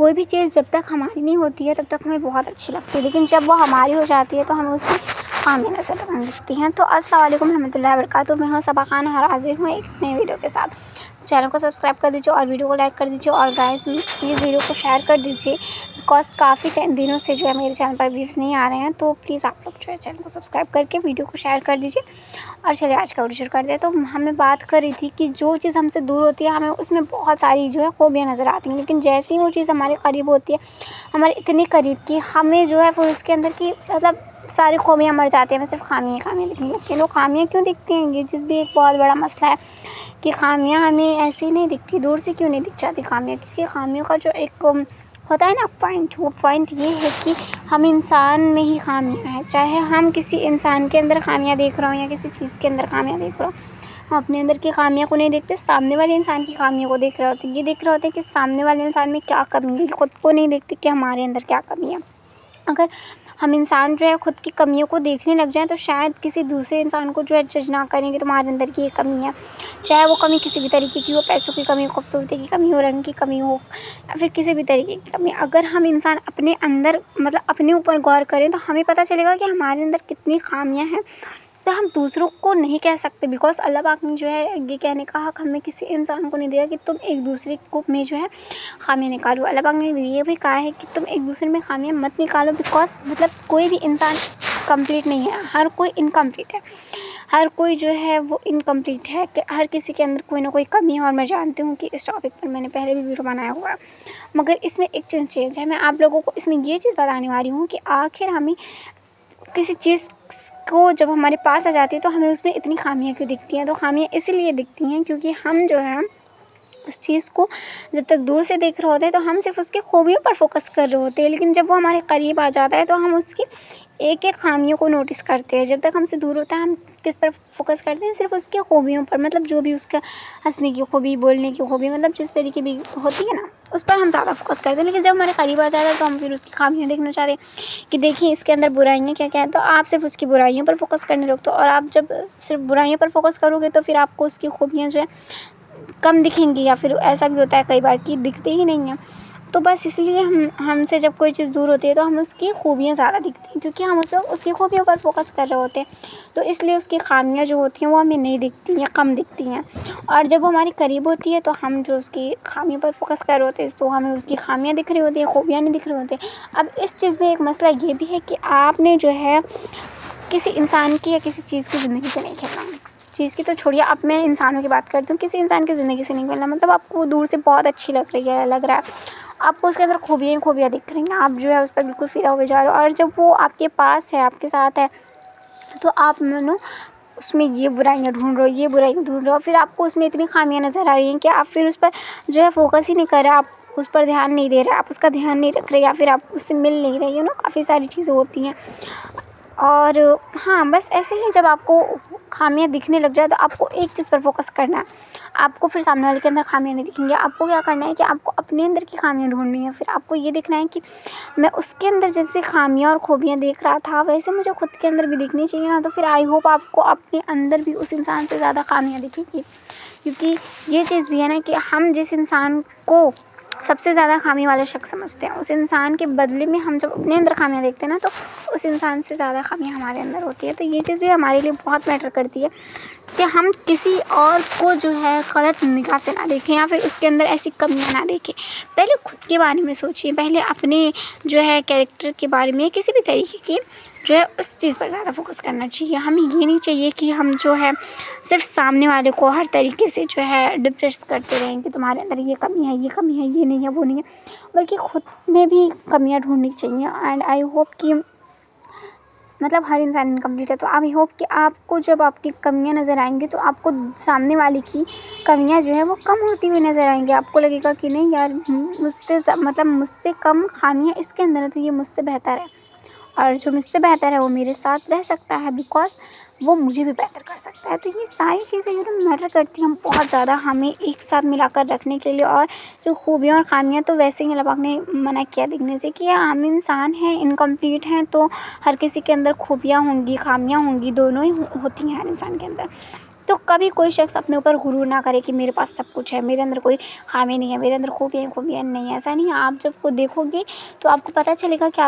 कोई भी चीज़ जब तक हमारी नहीं होती है तब तक हमें बहुत अच्छी लगती है, लेकिन जब वो हमारी हो जाती है तो हमें उसकी खामियां नज़र आने लगती हैं। तो अस्सलाम वालेकुम रहमतुल्लाहि व बरकातुहू। मैं हूँ सबा खान और हाज़िर हूँ एक नई वीडियो के साथ। चैनल को सब्सक्राइब कर दीजिए और वीडियो को लाइक कर दीजिए और गाइस प्लीज़ वीडियो को शेयर कर दीजिए, बिकॉज़ काफ़ी दिनों से जो है मेरे चैनल पर व्यूज़ नहीं आ रहे हैं। तो प्लीज़ आप लोग जो है चैनल को सब्सक्राइब करके वीडियो को शेयर कर दीजिए। और चलिए आज का वीडियो शुरू करते हैं। तो हमें बात कर रही थी कि जो चीज़ हमसे दूर होती है हमें उसमें बहुत सारी जो है खूबियाँ नज़र आती हैं, लेकिन जैसे ही वो चीज़ हमारे करीब होती है, हमारे इतने करीब की, हमें जो है फिर उसके अंदर की मतलब सारी खूबियाँ मर जाती हैं, हमें सिर्फ खामियाँ दिखने लगती हैं। तो खामियाँ क्यों दिखती हैं, ये चीज़ भी एक बहुत बड़ा मसला है कि खामियाँ हमें ऐसे ही नहीं दिखती, दूर से क्यों नहीं दिख जाती खामियाँ, क्योंकि खामियों का जो एक होता है ना पॉइंट, वो पॉइंट ये है कि हम इंसान में ही खामियाँ हैं। चाहे हम किसी इंसान के अंदर खामियाँ देख रहे हो या किसी चीज़ के अंदर खामियाँ देख रहे हो, हम अपने अंदर की खामियों को नहीं देखते, सामने वाले इंसान की खामियों को देख रहे होते हैं। ये देख रहे होते हैं कि सामने वाले इंसान में क्या कमी है, खुद को नहीं देखते कि हमारे अंदर क्या कमी है। अगर हम इंसान जो है खुद की कमियों को देखने लग जाएँ तो शायद किसी दूसरे इंसान को जो है जज ना करें कि तुम्हारे अंदर की ये कमी है। चाहे वो कमी किसी भी तरीके की हो, पैसों की कमी हो, खूबसूरती की कमी हो, रंग की कमी हो या फिर किसी भी तरीके की कमी। अगर हम इंसान अपने अंदर मतलब अपने ऊपर गौर करें तो हमें पता चलेगा कि हमारे अंदर कितनी खामियाँ हैं। तो हम दूसरों को नहीं कह सकते, बिकॉज़ अल्लाह पाक ने जो है ये कहने का हक़ हमें किसी इंसान को नहीं दिया कि तुम एक दूसरे को में जो है खामियाँ निकालो। अल्लाह पाक ने ये भी कहा है कि तुम एक दूसरे में खामियाँ मत निकालो, बिकॉज़ मतलब कोई भी इंसान कंप्लीट नहीं है, हर कोई इनकम्प्लीट है। हर कोई जो है वो इनकम्प्लीट है, कि हर किसी के अंदर कोई ना कोई कमी है। और मैं जानती हूँ कि इस टॉपिक पर मैंने पहले भी वीडियो बनाया हुआ है, मगर इसमें एक चेंज है। मैं आप लोगों को इसमें ये चीज़ बताने वाली हूँ कि आखिर हमें किसी चीज़ को जब हमारे पास आ जाती है तो हमें उसमें इतनी खामियाँ क्यों दिखती हैं। तो खामियाँ इसीलिए दिखती हैं क्योंकि हम जो है उस चीज़ को जब तक दूर से देख रहे होते हैं तो हम सिर्फ उसकी खूबियों पर फोकस कर रहे होते हैं, लेकिन जब वो हमारे करीब आ जाता है तो हम उसकी एक एक खामियों को नोटिस करते हैं। जब तक हमसे दूर होता है हम किस पर फोकस करते हैं, सिर्फ उसकी खूबियों पर, मतलब जो भी उसका हंसने की खूबी, बोलने की खूबी, मतलब जिस तरीके भी होती है ना, उस पर हम ज़्यादा फोकस करते हैं। लेकिन जब हमारे करीब आ जाता है तो हम फिर उसकी खामियाँ देखना चाहते हैं कि देखिए इसके अंदर बुराइयाँ क्या क्या हैं। तो आप सिर्फ उसकी बुराइयों पर फोकस करने लगते हो, और आप जब सिर्फ बुराइयों पर फोकस करोगे तो फिर आपको उसकी खूबियाँ जो है कम दिखेंगी, या फिर ऐसा भी होता है कई बार कि दिखती ही नहीं है। तो बस इसलिए हमसे जब कोई चीज़ दूर होती है तो हमें उसकी खूबियाँ ज़्यादा दिखती हैं, क्योंकि हम उसकी खूबियों पर फोकस कर रहे होते हैं। तो इसलिए उसकी खामियाँ जो होती हैं वो हमें नहीं दिखती या कम दिखती हैं। और जब वो हमारे करीब होती है तो हम जो उसकी खामियों पर फोकस कर रहे होते हैं तो हमें उसकी खामियाँ दिख रही होती हैं, खूबियाँ नहीं दिख रही होती। अब इस चीज़ में एक मसला ये भी है कि आपने जो है किसी इंसान की या किसी चीज़ की ज़िंदगी से नहीं खेलना। चीज़ की तो छोड़िए, अब मैं इंसानों की बात करती हूँ, किसी इंसान की ज़िंदगी से नहीं खेलना। मतलब आपको दूर से बहुत अच्छी लग रही है, लग रहा है, आपको उसके अंदर खूबियाँ ही खूबियाँ दिख रही हैं, आप जो है उस पर बिल्कुल फिदा हुए जा रहे हो। और जब वो आपके पास है, आपके साथ है, तो आप मानो उसमें ये बुराइयाँ ढूँढ रहे हो, ये बुराइयाँ ढूँढ रहे हो, फिर आपको उसमें इतनी खामियाँ नज़र आ रही हैं कि आप फिर उस पर जो है फोकस ही नहीं कर रहे, आप उस पर ध्यान नहीं दे रहे, आप उसका ध्यान नहीं रख रहे, या फिर आप उससे मिल नहीं रहे, काफ़ी सारी चीज़ें होती हैं। और हाँ, बस ऐसे ही जब आपको खामियाँ दिखने लग जाए तो आपको एक चीज़ पर फोकस करना है। आपको फिर सामने वाले के अंदर खामियाँ नहीं दिखेंगी। आपको क्या करना है कि आपको अपने अंदर की खामियाँ ढूँढनी है। फिर आपको ये देखना है कि मैं उसके अंदर जैसे खामियाँ और खूबियाँ देख रहा था वैसे मुझे खुद के अंदर भी दिखनी चाहिए ना। तो फिर आई होप आपको अपने अंदर भी उस इंसान से ज़्यादा खामियाँ दिखेंगी, क्योंकि ये चीज़ भी है ना कि हम जिस इंसान को सबसे ज़्यादा खामी वाला शख्स समझते हैं, उस इंसान के बदले में हम जब अपने अंदर खामियाँ देखते हैं ना तो उस इंसान से ज़्यादा खामियाँ हमारे अंदर होती है। तो ये चीज़ भी हमारे लिए बहुत मैटर करती है कि हम किसी और को जो है गलत निगाह से ना देखें या फिर उसके अंदर ऐसी कमियां ना देखें। पहले खुद के बारे में सोचिए, पहले अपने जो है कैरेक्टर के बारे में, किसी भी तरीके की जो है उस चीज़ पर ज़्यादा फोकस करना चाहिए। हमें ये नहीं चाहिए कि हम जो है सिर्फ सामने वाले को हर तरीके से जो है डिप्रेस करते रहें कि तुम्हारे अंदर ये कमी है, ये कमी है, ये नहीं है, वो नहीं है, बल्कि खुद में भी कमियां ढूंढनी चाहिए। एंड आई होप कि मतलब हर इंसान इनकम्प्लीट है, तो आई होप कि आपको जब आपकी कमियां नज़र आएंगी तो आपको सामने वाले की कमियां जो है वो कम होती हुई नज़र आएंगी। आपको लगेगा कि नहीं यार, मतलब मुझसे कम खामियां इसके अंदर है तो ये मुझसे बेहतर है, और जो मुझसे बेहतर है वो मेरे साथ रह सकता है, बिकॉज़ वो मुझे भी बेहतर कर सकता है। तो ये सारी चीज़ें मैटर करती हैं बहुत ज़्यादा हमें एक साथ मिलाकर रखने के लिए। और जो खूबियाँ और ख़ामियाँ तो वैसे ही अल्लाह पाक ने मना किया दिखने से कि हम इंसान हैं, इनकम्प्लीट हैं, तो हर किसी के अंदर खूबियाँ होंगी, ख़ामियाँ होंगी, दोनों ही होती हैं हर इंसान के अंदर। तो कभी कोई शख्स अपने ऊपर गुरूर ना करे कि मेरे पास सब कुछ है, मेरे अंदर कोई खामी नहीं है, मेरे अंदर खूबियाँ नहीं है, ऐसा नहीं है। आप जब को देखोगे तो आपको पता चलेगा कि